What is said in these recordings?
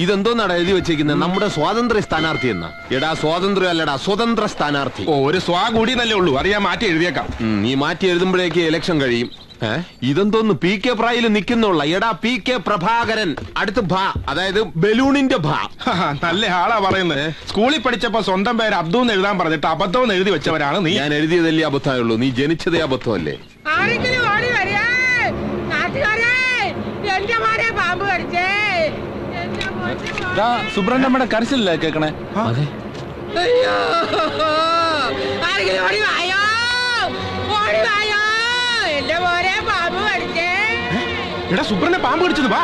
ഇതെന്തോന്നാണ് എഴുതി വെച്ചേക്കുന്നത്? നമ്മുടെ സ്വാതന്ത്ര്യ സ്ഥാനാർത്ഥി എന്ന. എടാ സ്വാതന്ത്ര്യം അല്ലടാ, സ്വതന്ത്ര സ്ഥാനാർത്ഥി. ഒരു സ്വാ കൂടി നല്ലേ ഉള്ളൂ, അത് ഞാൻ മാറ്റി എഴുതിയേക്കാം. നീ മാറ്റി എഴുതുമ്പോഴേക്ക് ഇലക്ഷൻ കഴിയും. ഇതെന്തോന്ന് പി കെ പ്രായിൽ നിൽക്കുന്നുള്ള? എടാ പി കെ പ്രഭാകരൻ. അടുത്ത് ഭ, അതായത് ബലൂണിന്റെ ഭ. നല്ല ആളാ പറയുന്നത്. സ്കൂളിൽ പഠിച്ചപ്പോ സ്വന്തം പേര് അബ്ദൂന്ന് എഴുതാൻ പറഞ്ഞിട്ട് അബദ്ധം എഴുതി വെച്ചവരാണ് നീ. ഞാൻ എഴുതിയതല്ലേ അബദ്ധമായുള്ളൂ, നീ ജനിച്ചതേ അബദ്ധമല്ലേ? സുബ്രഹ്മണ്യമ്മയുടെ കരച്ചിലല്ലേ കേക്കണേ? അതെ. എടാ സുബ്രനെ പാമ്പ് കടിച്ചത്. വാ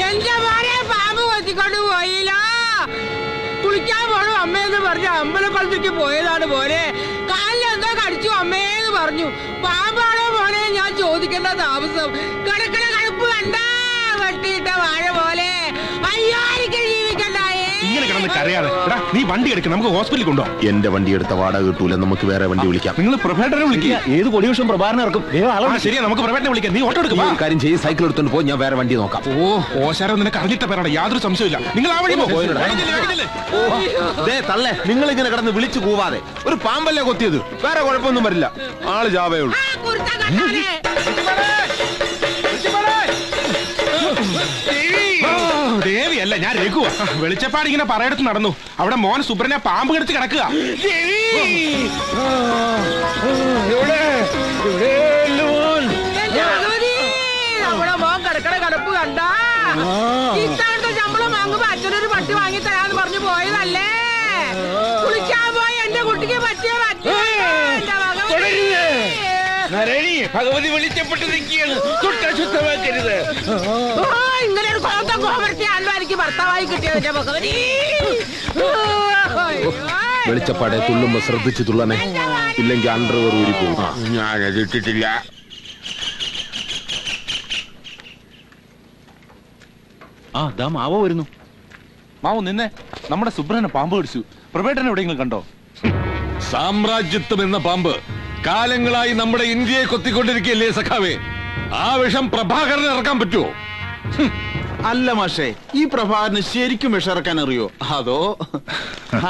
എന്റെ മോനെ പാമ്പ് കൊത്തിക്കൊണ്ട് പോയില്ല. കുളിക്കാൻ പോണു അമ്മയെന്ന് പറഞ്ഞു അമ്പലക്കുളത്തേക്ക് പോയതാണ് മോനെ. കാലിലെന്തോ കടിച്ചു അമ്മേന്ന് പറഞ്ഞു. പാമ്പാണോ മോനെ ഞാൻ ചോദിക്കേണ്ട താമസം. കിടക്കണ കടുപ്പ് കണ്ട വെട്ടിയിട്ട വാഴ പോലെ. അയ്യോ എനിക്ക് ജീവിക്കണ്ടായേ. ഇങ്ങനെ കിടന്ന് കരയാതെ. നീ വണ്ടി എടുക്കണം, നമുക്ക് ഹോസ്പിറ്റലിൽ കൊണ്ടുപോകാം. എന്റെ വണ്ടി എടുത്ത വാടക കിട്ടൂല, നമുക്ക് വേറെ വണ്ടി വിളിക്കാം. നിങ്ങൾ പ്രഭാകരനെ വിളിക്കുക. ഏത് കൊടിയോഷം പ്രഭാകരനെ ഇറക്കും? ശരിയാ, നമുക്ക് പ്രഭാകരനെ വിളിക്കാം. നീ ഓട്ടോ എടുക്കും. കാര്യം ചെയ്ത് സൈക്കിൾ എടുത്തോണ്ട് പോ, ഞാൻ വേറെ വണ്ടി നോക്കാം. ഓശാരം നിനക്ക് അറിഞ്ഞിട്ട പേരാണ്, യാതൊരു സംശയമില്ല. നിങ്ങൾ ആ വഴി തള്ളേ. നിങ്ങൾ ഇങ്ങനെ കിടന്ന് വിളിച്ചു കൂവാതെ. ഒരു പാമ്പല്ലേ കൊത്തിയത്, വേറെ കുഴപ്പമൊന്നും വരില്ല. ആള് ജാവേ ഉള്ളൂ. ദേവിയല്ല, ഞാൻ രഘുവാ. വെളിച്ചപ്പാട് ഇങ്ങനെ പറയടുത്ത് നടന്നു. അവിടെ മോൻ സുബ്രനെ പാമ്പ് കടിച്ച് കിടക്കുക. നമ്മുടെ മോൻ കിടക്കണ കിടപ്പ് കണ്ട. ഇത്തവണത്തെ ശമ്പളം വാങ്ങുമ്പോ അച്ഛനൊരു പട്ടി വാങ്ങി തരാന്ന് പറഞ്ഞു പോയതല്ലേ. കുളിക്കാൻ പോയി എന്റെ കുട്ടിക്ക് പറ്റിയ ഭഗവതി വിളിച്ചപ്പെട്ട് നിൽക്കുകയാണ്. ശുദ്ധമാക്കരുത്. ഇങ്ങനെ ഒരു കോത്തം കോമർത്തിയാണല്ലോ എനിക്ക് ഭർത്താവായി കിട്ടിയത് എന്റെ ഭഗവതി. വെളിച്ചപ്പാടെ തുള്ളുമ്പോ ശ്രദ്ധിച്ചു തുള്ളണേ, ഇല്ലെങ്കിൽ അണ്ടർവെയർ ഊരി പോകും. ഞാനത് ഇട്ടിട്ടില്ല. മാവോ വരുന്നു. മാവോ നിന്നെ. നമ്മുടെ സുബ്രനെ പാമ്പ് കടിച്ചു. പ്രഭേട്ടനെ എവിടെയെങ്കിലും കണ്ടോ? സാമ്രാജ്യത്വം എന്ന പാമ്പ് കാലങ്ങളായി നമ്മുടെ ഇന്ത്യയെ കൊത്തിക്കൊണ്ടിരിക്കുകയല്ലേ സഖാവേ? ആ വിഷം പ്രഭാകരന് ഇറക്കാൻ പറ്റുമോ? അല്ല മാഷേ, ഈ പ്രഭാകരന് ശരിക്കും വിഷമിറക്കാൻ അറിയോ? അതോ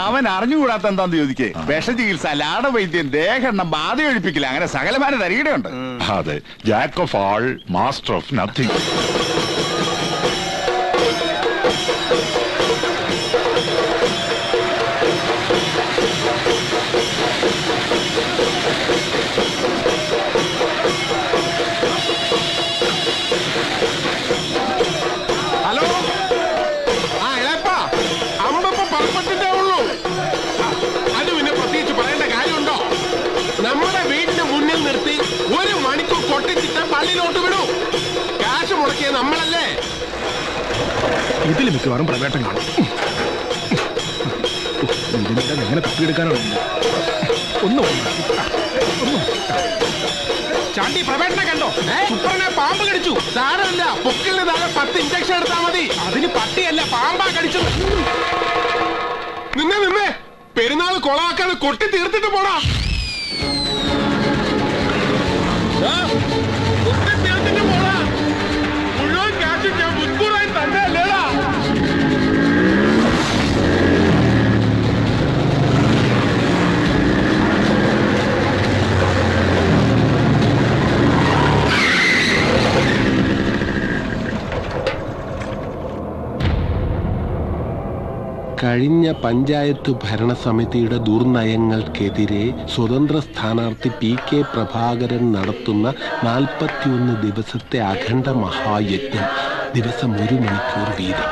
അവൻ അറിഞ്ഞുകൂടാത്ത എന്താന്ന് ചോദിക്കേ? വിഷചികിത്സ, ലാടവൈദ്യം, ദേഹെണ്ണം, ബാധ ഒഴിപ്പിക്കില്ല, അങ്ങനെ സകലമാന തരികയുണ്ട്. അതെ, jack of all, master of nothing. Hello, എളപ്പാ, അമ്പപ്പ പറപ്പത്തിട്ടേ ഉള്ളൂ. അത് പിന്നെ പ്രത്യേകിച്ച് പറയേണ്ട കാര്യമുണ്ടോ? നമ്മുടെ വീടിന്റെ മുന്നിൽ നിർത്തി 1 മണിക്കൂർ കൊട്ടിച്ചിട്ട് പള്ളിയിലോട്ട് വിടൂ. കാശ് മുടക്കിയത് നമ്മളല്ലേ? ഇതിൽ മിക്കവാറും പ്രവേട്ടം കാണും. ഇതിനെല്ലാം എങ്ങനെ തപ്പിയെടുക്കാനാണ്? ചാണ്ടി പ്രവേട്ടനെ കണ്ടോ? സുപ്രനെ പാമ്പ് കടിച്ചു. സാരമില്ല, പൊക്കിലിന് താഴെ 10 ഇഞ്ചക്ഷൻ എടുത്താ മതി. അതിന് പട്ടിയല്ല, പാമ്പാ കടിച്ചത്. നിന്നെ പെരുന്നാൾ കൊളാക്കാതെ കൊട്ടി തീർത്തിട്ട് പോടാ. കൊട്ടി തീർത്തിട്ട് പോടാ. മുഴുവൻ കാശും ഞാൻ മുൻകൂറായി തന്നെ അല്ലേടാ. കഴിഞ്ഞ പഞ്ചായത്ത് ഭരണസമിതിയുടെ ദുർനയങ്ങൾക്കെതിരെ സ്വതന്ത്ര സ്ഥാനാർത്ഥി പി കെ പ്രഭാകരൻ നടത്തുന്ന 41 ദിവസത്തെ അഖണ്ഡ മഹായജ്ഞം. ദിവസം 1 മണിക്കൂർ വീതം.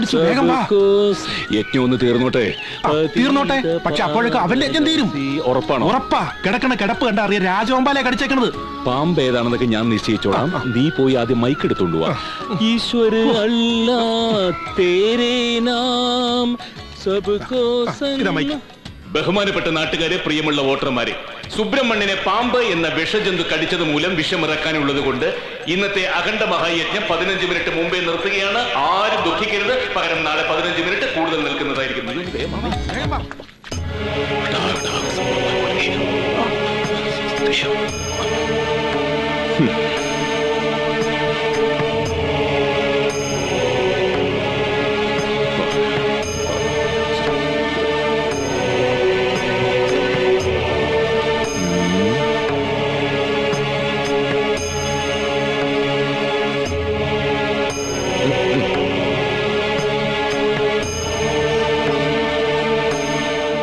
പിടിച്ചു വേഗം വാ. യജ്ഞം ഒന്ന് തീർന്നോട്ടെ. തീർന്നോട്ടെ, പക്ഷെ അപ്പോഴേക്കും അവന്റെ യജ്ഞം തീരും. ഉറപ്പാണോ? ഉറപ്പാ. കിടക്കണ കിടപ്പ് കണ്ട അറിയാം, രാജവമ്പാലെ കടിച്ചേക്കണത്. പാമ്പ് ഏതാണെന്നൊക്കെ ഞാൻ നിശ്ചയിച്ചോളാം. നീ പോയി ആദ്യം മൈക്ക് എടുത്തോണ്ട് വാ. ഈശ്വര അല്ലാ തേരേ നാം സബ്കോ ഇതാ മൈക്ക്. ബഹുമാനപ്പെട്ട നാട്ടുകാരെ, പ്രിയമുള്ള വോട്ടർമാരെ, സുബ്രഹ്മണ്യനെ പാമ്പ് എന്ന വിഷജന്തു കടിച്ചത് മൂലം വിഷമിറക്കാനുള്ളത് കൊണ്ട് ഇന്നത്തെ അഖണ്ഡ മഹായജ്ഞം 15 മിനിറ്റ് മുമ്പേ നിർത്തുകയാണ്. ആരും ദുഃഖിക്കരുത്. പകരം നാളെ 15 മിനിറ്റ് കൂടുതൽ നിൽക്കുന്നതായിരിക്കും.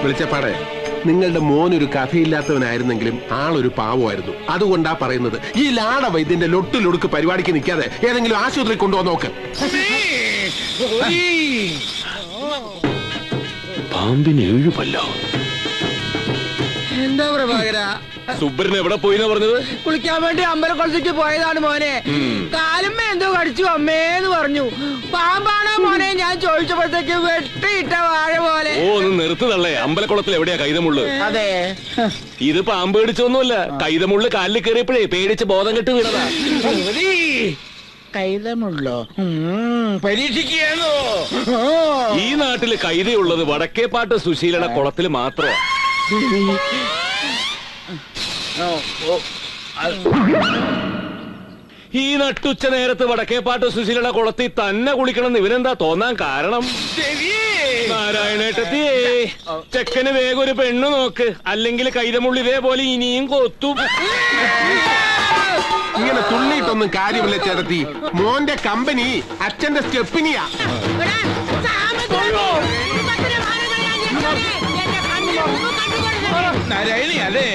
വെളിച്ചപ്പാടെ, നിങ്ങളുടെ മോനൊരു കഥയില്ലാത്തവനായിരുന്നെങ്കിലും ആളൊരു പാവമായിരുന്നു. അതുകൊണ്ടാ പറയുന്നത്, ഈ ലാട വൈദ്യന്റെ ലൊട്ടിലൊടുക്ക് പരിപാടിക്ക് നിൽക്കാതെ ഏതെങ്കിലും ആശുപത്രി കൊണ്ടുവന്ന് നോക്ക്. പാമ്പിന് 7 പല്ലോ. എന്താ പ്രഭാകര, സുബ്രൻ എവിടെ പോയിന്നാ പറഞ്ഞത്? കുളിക്കാൻ വേണ്ടി അമ്പലക്കുളത്തേക്ക് പോയതാണ് മോനെ. കാലുമ്മ എന്തോ കടിച്ചു അമ്മേന്ന് പറഞ്ഞു. പാമ്പാണോ മോനെ ഞാൻ ചോദിച്ചപ്പോഴത്തേക്ക് വെട്ടിയിട്ട വാഴ പോലെ. ഓ, ഒന്ന് നിർത്തുതള്ളേ. അമ്പലക്കുളത്തിൽ എവിടെയാ കൈതമുള്ളു? അതെ, ഇത് പാമ്പ് കടിച്ചൊന്നുമല്ല. കൈതമുള്ളു കാലിൽ കയറിയപ്പോഴേ പേടിച്ച് ബോധം കെട്ട് വീണതാ. കൈതമുള്ളോ? പരീക്ഷിക്കുകയാണോ? ഈ നാട്ടില് കൈതയുള്ളത് വടക്കേപ്പാട്ട് സുശീലയുടെ കുളത്തിൽ മാത്രമാ. ഈ നട്ടുച്ച നേരത്ത് വടക്കേപ്പാട്ട് സുശീലയുടെ കുളത്തിൽ തന്നെ കുളിക്കണം ഇവരെന്താ തോന്നാൻ കാരണം? നാരായണേട്ടത്തിയേ, ചെക്കന് വേഗം ഒരു പെണ്ണു നോക്ക്, അല്ലെങ്കിൽ കൈതമുള്ളി ഇതേപോലെ ഇനിയും കൊത്തും. ഇങ്ങനെ തുള്ളിയിട്ടൊന്നും കാര്യമില്ല ചേട്ടത്തി. മോന്റെ കമ്പനി അച്ഛന്റെ സ്റ്റെപ്പിനിയാ. നാരായണി അല്ലേ?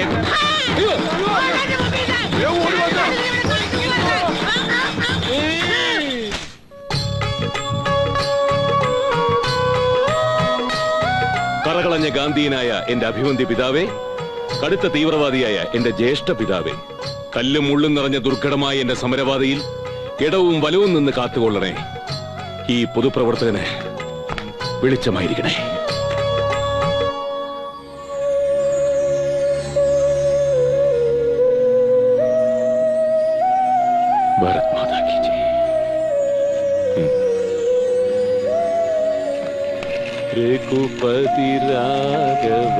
കറകളഞ്ഞ ഗാന്ധിയനായ എന്റെ അഭിവന്ദ്യ പിതാവേ, കടുത്ത തീവ്രവാദിയായ എന്റെ ജ്യേഷ്ഠ പിതാവേ, കല്ലും മുള്ളും നിറഞ്ഞ ദുർഘടമായ എന്റെ സമരപാതയിൽ ഇടവും വലവും നിന്ന് കാത്തുകൊള്ളണേ. ഈ പൊതുപ്രവർത്തകന് വെളിച്ചമായിരിക്കണേ. ഭാരത് മാതാ കി ജയ്. രഘുപതി രാഘവ